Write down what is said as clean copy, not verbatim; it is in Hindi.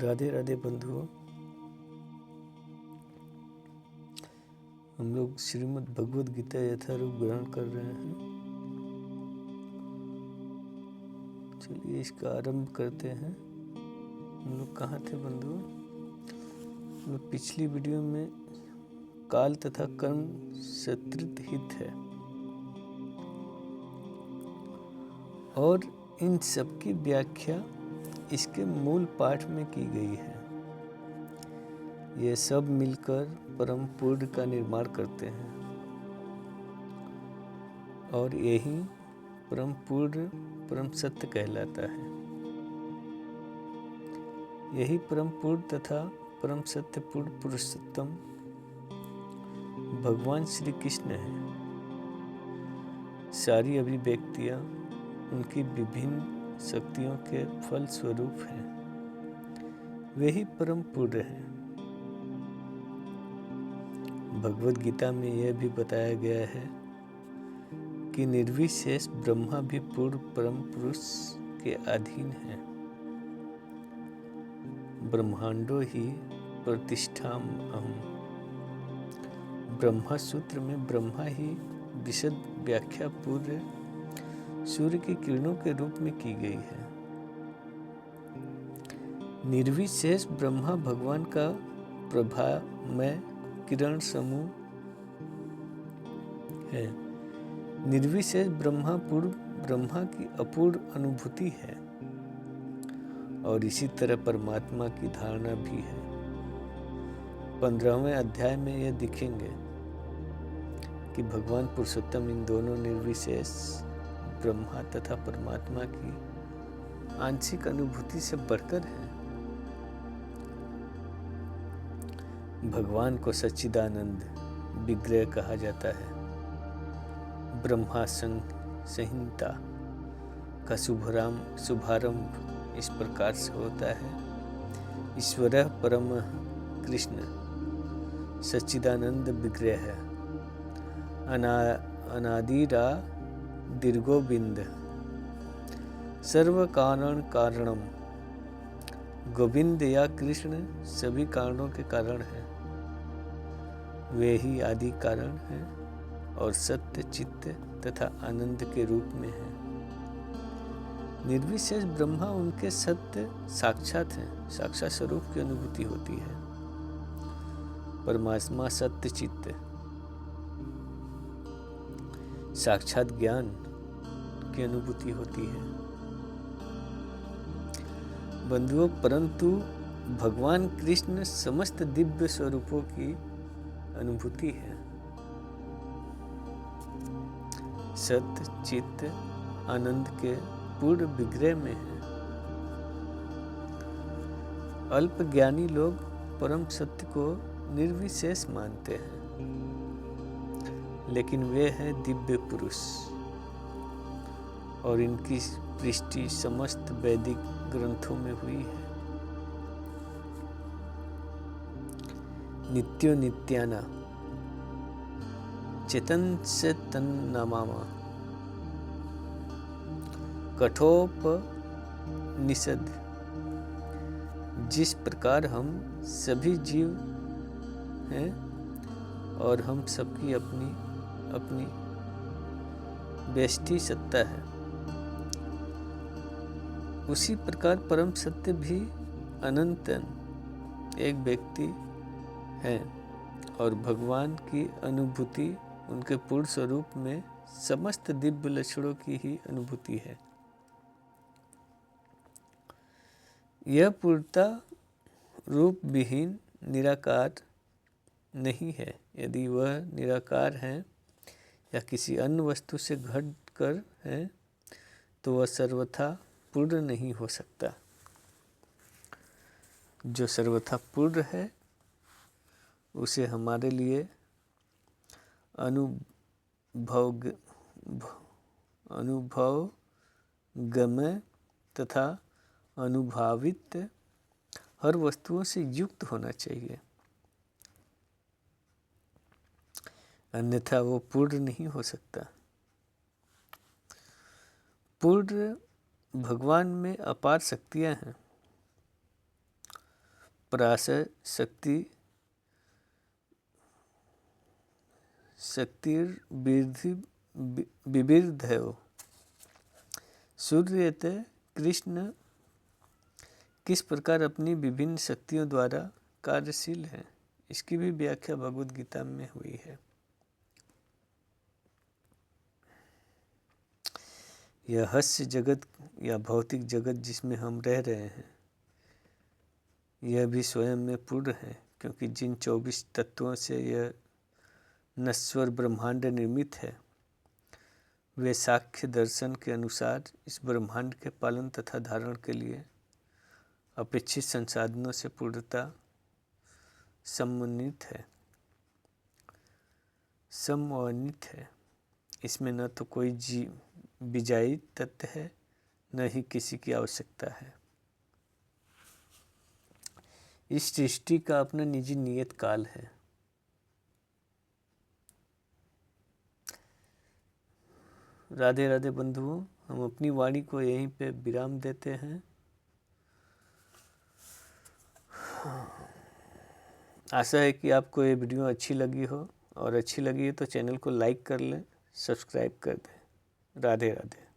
राधे राधे बंधुओं, हम लोग श्रीमद् भगवद गीता यथारूप ग्रहण कर रहे हैं। चलिए इसका आरंभ करते हैं। हम लोग कहाँ थे बंधुओं? हम लोग पिछली वीडियो में काल तथा कर्म सत्रित हित है और इन सब की व्याख्या इसके मूल पाठ में की गई है। ये सब मिलकर परम पुरुष का निर्माण करते हैं और यही परम पुरुष परम सत्य कहलाता है। यही परम पुरुष तथा परम सत्य पुरुष पुरुषोत्तम भगवान श्री कृष्ण है। सारी अभिव्यक्तियाँ उनकी विभिन्न शक्तियों के फल स्वरूप हैं। वे ही परम पुरुष हैं। भगवद गीता में यह भी बताया गया है कि निर्विशेष ब्रह्मा भी पूर्ण परम पुरुष के अधीन है। ब्रह्मांडो ही प्रतिष्ठाम अहम्। ब्रह्मा सूत्र में ब्रह्मा ही विशद व्याख्या पूर्व सूर्य की किरणों के रूप में की गई है। निर्विशेष ब्रह्मा भगवान का प्रभामय किरण समूह है। निर्विशेष ब्रह्मा पूर्व ब्रह्मा की अपूर्ण अनुभूति है और इसी तरह परमात्मा की धारणा भी है। 15वें अध्याय में यह दिखेंगे कि भगवान पुरुषोत्तम इन दोनों निर्विशेष ब्रह्मा तथा परमात्मा की आंशिक अनुभूति से बढ़कर है। भगवान को सच्चिदानंद विग्रह कहा जाता है। ब्रह्मा संहिता का शुभारंभ इस प्रकार से होता है। ईश्वर परम कृष्ण सच्चिदानंद विग्रह है। अनादिरा दीर्घोबिंद सर्व कारण कारणम। गोविंद या कृष्ण सभी कारणों के कारण हैं। वे ही आदि कारण हैं और सत्य चित्त तथा आनंद के रूप में हैं। निर्विशेष ब्रह्मा उनके सत्य साक्षात हैं। साक्षात स्वरूप की अनुभूति होती है। परमात्मा सत्य चित्त साक्षात ज्ञान की अनुभूति होती है। बंधुओं, परंतु भगवान कृष्ण समस्त दिव्य स्वरूपों की अनुभूति है। सत्य चित्त आनंद के पूर्ण विग्रह में है। अल्प ज्ञानी लोग परम सत्य को निर्विशेष मानते हैं, लेकिन वे हैं दिव्य पुरुष और इनकी पुष्टि समस्त वैदिक ग्रंथों में हुई है। नित्यो नित्याना चेतन से तन नमामा। कठोपनिषद जिस प्रकार हम सभी जीव हैं और हम सबकी अपनी अपनी व्यष्टि सत्ता है, उसी प्रकार परम सत्य भी अनंत एक व्यक्ति है और भगवान की अनुभूति उनके पूर्ण स्वरूप में समस्त दिव्य लक्षणों की ही अनुभूति है। यह पूर्णता रूप विहीन निराकार नहीं है। यदि वह निराकार है या किसी अन्य वस्तु से घट कर है तो वह सर्वथा पूर्ण नहीं हो सकता। जो सर्वथा पूर्ण है उसे हमारे लिए अनुभवगम्य तथा अनुभवित हर वस्तुओं से युक्त होना चाहिए, अन्यथा वो पूर्ण नहीं हो सकता। पूर्ण भगवान में अपार शक्तियाँ हैं। पराशर शक्तिर्विविधयो। सूर्यत कृष्ण किस प्रकार अपनी विभिन्न शक्तियों द्वारा कार्यशील है, इसकी भी व्याख्या भगवद गीता में हुई है। यह हस्य जगत या भौतिक जगत जिसमें हम रह रहे हैं, यह भी स्वयं में पूर्ण है, क्योंकि जिन 24 तत्वों से यह नश्वर ब्रह्मांड निर्मित है, वे सांख्य दर्शन के अनुसार इस ब्रह्मांड के पालन तथा धारण के लिए अपेक्षित संसाधनों से पूर्णता समन्वित है। इसमें न तो कोई बिजाई तत्व है, न ही किसी की आवश्यकता है। इस सृष्टि का अपना निजी नियत काल है। राधे राधे बंधुओं, हम अपनी वाणी को यहीं पे विराम देते हैं। आशा है कि आपको ये वीडियो अच्छी लगी हो, और अच्छी लगी है तो चैनल को लाइक कर लें, सब्सक्राइब कर दें। राधे राधे।